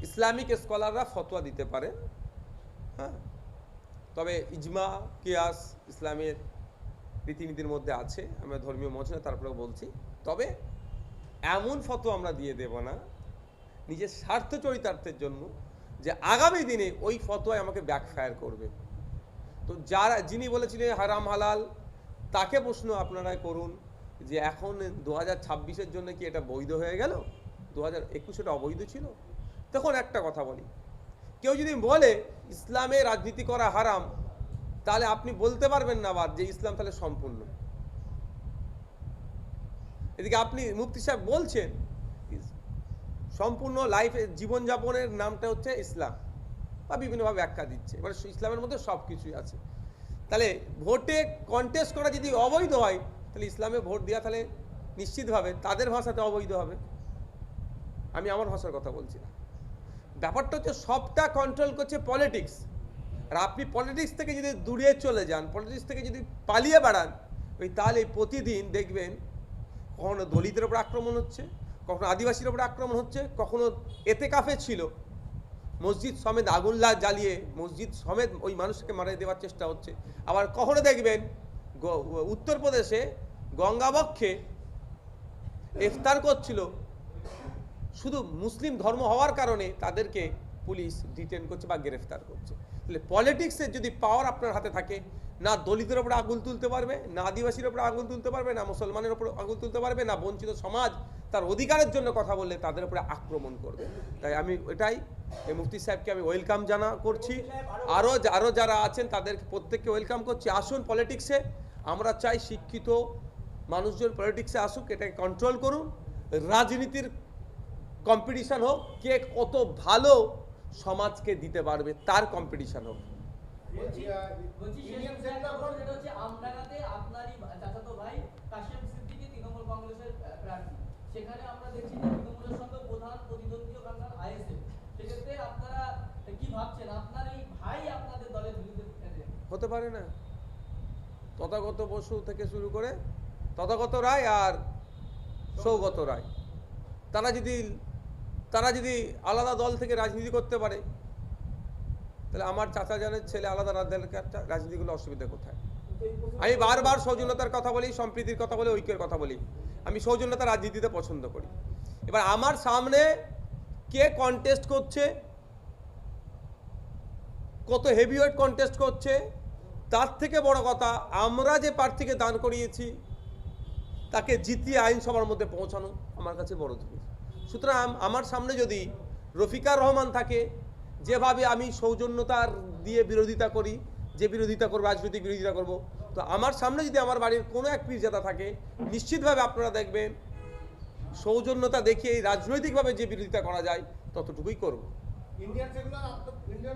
Islamic স্কলাররা ফতোয়া দিতে পারে, হ্যাঁ, তবে ইজমা কিয়াস ইসলামের রীতিনীতির মধ্যে আছে, আমরা ধর্মীয় মত না, তারপরেও বলছি। তবে এমন ফতোয়া আমরা দিয়ে দেব না নিজের স্বার্থ চরিতার্থের জন্য যে আগামী দিনে ওই ফতোয়ায় আমাকে ব্যাকফায়ার করবে। তো যারা যিনি বলেছিলেন হারাম হালাল, তাকে প্রশ্ন আপনারা করুন যে এখন 2026-এর জন্য কি এটা বৈধ হয়ে গেল? 2021 এটা অবৈধ ছিল। তখন একটা কথা বলি, কেউ যদি বলে ইসলামে রাজনীতি করা হারাম, তাহলে আপনি বলতে পারবেন না আবার যে ইসলাম তাহলে সম্পূর্ণ। এদিকে আপনি মুফতি সাহেব বলছেন সম্পূর্ণ লাইফে জীবনযাপনের নামটা হচ্ছে ইসলাম, বা বিভিন্নভাবে ব্যাখ্যা দিচ্ছে, মানে ইসলামের মধ্যে সব কিছুই আছে। তাহলে ভোটে কন্টেস্ট করা যদি অবৈধ হয়, তাহলে ইসলামে ভোট দেওয়া তাহলে নিশ্চিতভাবে তাদের ভাষাতে অবৈধ হবে। আমি আমার ভাষার কথা বলছি না। ব্যাপারটা হচ্ছে সবটা কন্ট্রোল করছে পলিটিক্স। আর আপনি পলিটিক্স থেকে যদি দূরে চলে যান, পলিটিক্স থেকে যদি পালিয়ে বেড়ান, তাহলে প্রতিদিন দেখবেন কখনো দলিতের উপর আক্রমণ হচ্ছে, কখনো আদিবাসীর উপর আক্রমণ হচ্ছে, কখনো এতেকাফে ছিল মসজিদ সমেত আগুন জ্বালিয়ে মসজিদ সমেত ওই মানুষকে মারিয়ে দেওয়ার চেষ্টা হচ্ছে। আবার কখনো দেখবেন উত্তরপ্রদেশে গঙ্গাবক্ষে ইফতার করছিল, শুধু মুসলিম ধর্ম হওয়ার কারণে তাদেরকে পুলিশ ডিটেন করছে বা গ্রেফতার করছে। তাহলে পলিটিক্সের যদি পাওয়ার আপনার হাতে থাকে, না দলিতের ওপর আঙুল তুলতে পারবে, না আদিবাসীর ওপর আঙুল তুলতে পারবে, না মুসলমানের ওপর আঙুল তুলতে পারবে, না বঞ্চিত সমাজ তার অধিকারের জন্য কথা বললে তাদের উপরে আক্রমণ করবে। তাই আমি এটাই মুফতি সাহেবকে আমি ওয়েলকাম করছি, আরও যারা আছেন তাদেরকে প্রত্যেককে ওয়েলকাম করছি। আসুন পলিটিক্সে, আমরা চাই শিক্ষিত মানুষজন পলিটিক্সে আসুক, এটাকে কন্ট্রোল করুন। রাজনীতির কম্পিটিশন হোক, কে কত ভালো সমাজকে দিতে পারবে তার কম্পিটিশন হোক। হতে পারে না, তথাগত বসু থেকে শুরু করে তথাগত রায় আর সৌগত রায়, তারা যদি আলাদা দল থেকে রাজনীতি করতে পারে, তাহলে আমার চাচা জানের ছেলে আলাদা রাজনীতিগুলো অসুবিধা কোথায়? আমি বারবার সৌজন্যতার কথা বলি, সম্প্রীতির কথা বলি, ঐক্যের কথা বলি। আমি সৌজন্যতার রাজনীতিতে পছন্দ করি। এবার আমার সামনে কে কন্টেস্ট করছে, কত হেভিওয়েট কন্টেস্ট করছে, তার থেকে বড় কথা আমরা যে প্রার্থীকে দান করিয়েছি তাকে জিতিয়ে আইনসভার মধ্যে পৌঁছানো আমার কাছে বড় জিনিস। সুতরাং আমার সামনে যদি রফিকার রহমান থাকে, যেভাবে আমি সৌজন্যতার দিয়ে বিরোধিতা করি, যে বিরোধিতা করবো, রাজনৈতিক বিরোধিতা করব, তো আমার সামনে যদি আমার বাড়ির কোনো এক পীরজাদা থাকে, নিশ্চিতভাবে আপনারা দেখবেন সৌজন্যতা দেখিয়ে এই রাজনৈতিকভাবে যে বিরোধিতা করা যায় ততটুকুই করব। ইন্ডিয়ান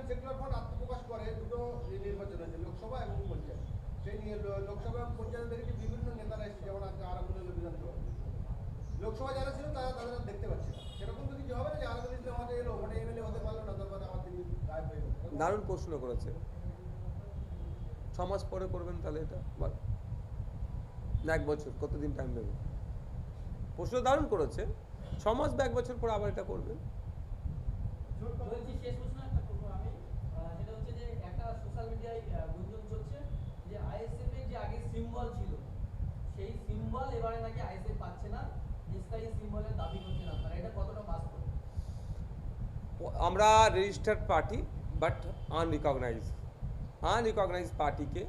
সেকুলার ফ্রন্ট আত্মপ্রকাশ করে দুটো নির্বাচন হয়েছে, লোকসভা এবং পঞ্চায়েত। সেই নিয়ে লোকসভা এবং পঞ্চায়েত দেখেছি বিভিন্ন নেতারা এসেছে, যেমন আরাবুল বিধানসভা। লোকসভা যারা ছিল তারা তাদের দেখতে পাচ্ছে না, সেরকম তো কিছু হবে না যে আরাবুল ইসলাম আমাদের এলো, ওখানে এমএলএ হতে পারলো না, তারপরে আমার দিন গায়েব হয়ে গেল। দারুণ প্রশ্ন করেছে। 6 মাস পরে করবেন তাহলে এটা, না 1 বছর, কতদিন টাইম দেবেন? প্রশ্ন দারুণ করেছে। 6 মাস বা 1 বছর পর আবার এটা করবেন। আমরা রেজিস্টার্ড পার্টি, বাট আনরিকগনাইজড পার্টিকে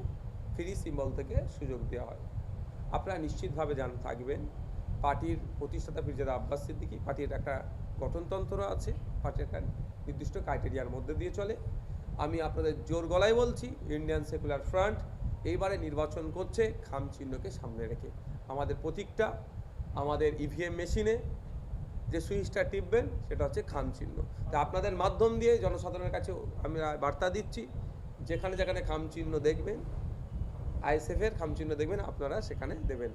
ফ্রি সিম্বল থেকে সুযোগ দেওয়া হয়। আপনারা নিশ্চিতভাবে থাকবেন পার্টির প্রতিষ্ঠাতা পীরজাদা আব্বাস সিদ্দিকী, পার্টির একটা গঠনতন্ত্র আছে, পার্টির একটা নির্দিষ্ট ক্রাইটেরিয়ার মধ্যে দিয়ে চলে। আমি আপনাদের জোর গলায় বলছি, ইন্ডিয়ান সেকুলার ফ্রন্ট এইবারে নির্বাচন করছে খাম চিহ্নকে সামনে রেখে। আমাদের প্রতীকটা আমাদের ইভিএম মেশিনে যে সুইচটা টিপবেন সেটা হচ্ছে খাম চিহ্ন। তা আপনাদের মাধ্যম দিয়ে জনসাধারণের কাছে আমি বার্তা দিচ্ছি, যেখানে যেখানে খাম চিহ্ন দেখবেন, আইএসএফের খাম চিহ্ন দেখবেন, আপনারা সেখানে দেবেন।